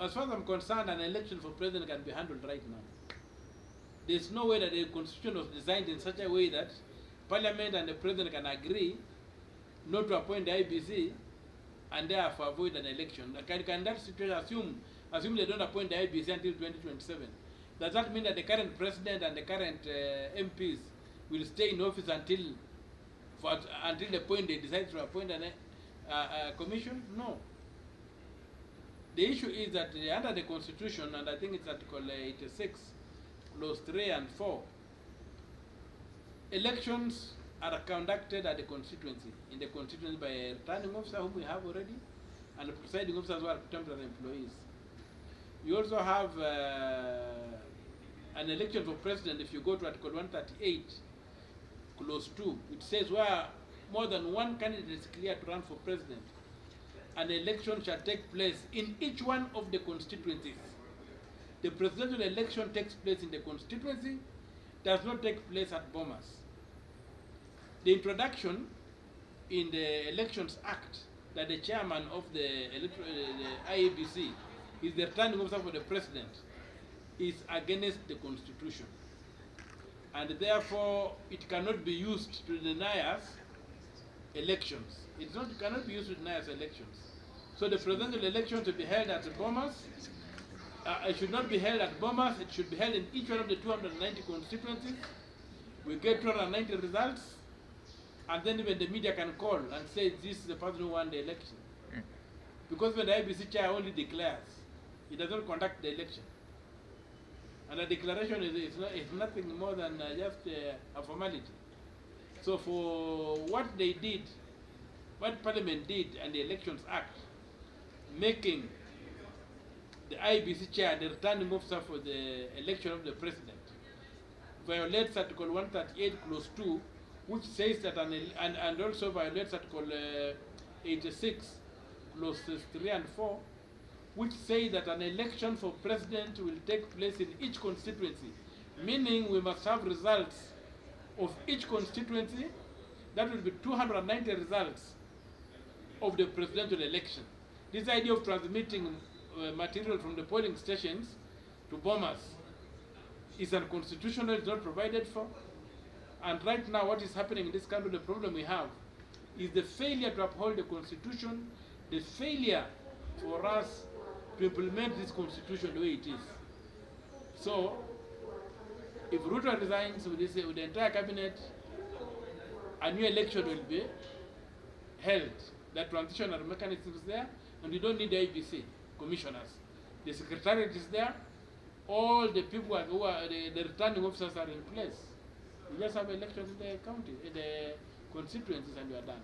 as far as I'm concerned, an election for president can be handled right now. There's no way that the constitution was designed in such a way that parliament and the president can agree not to appoint the IBC and therefore avoid an election. Can that situation assume they don't appoint the IBC until 2027? Does that mean that the current president and the current MPs will stay in office until the point they decide to appoint a commission? No. The issue is that under the Constitution, and I think it's Article 86, Clause 3 and 4, elections are conducted at the constituency, in the constituency by a returning officer whom we have already, and the presiding officers who are temporary employees. You also have an election for president. If you go to Article 138, Clause 2, it says where more than one candidate is clear to run for president, an election shall take place in each one of the constituencies. The presidential election takes place in the constituency, does not take place at Bomas. The introduction in the Elections Act that the chairman of the IEBC is the returning officer for the president is against the Constitution. And therefore, it cannot be used to deny us elections. It cannot be used to deny us elections. So the presidential election to be held at Bomas, it should not be held at Bomas, it should be held in each one of the 290 constituencies. We get 290 results, and then even the media can call and say this is the person who won the election. Because when the IBC chair only declares, he does not conduct the election. And the declaration is nothing more than just a formality. So for what they did, what Parliament did and the Elections Act, making the IBC chair the returning officer for the election of the president, violates Article 138 Clause 2, which says that, and also violates Article 86 Clauses 3 and 4, which say that an election for president will take place in each constituency, meaning we must have results of each constituency. That will be 290 results of the presidential election. This idea of transmitting material from the polling stations to Bomas is unconstitutional, it's not provided for. And right now what is happening in this country, the problem we have is the failure to uphold the Constitution, the failure for us to implement this Constitution the way it is. So, if Ruto resigns with the entire cabinet, a new election will be held. The transitional mechanism is there, and we don't need the IBC commissioners. The secretariat is there. All the people who are the returning officers are in place. We just have elections in the county, in the constituencies, and we are done.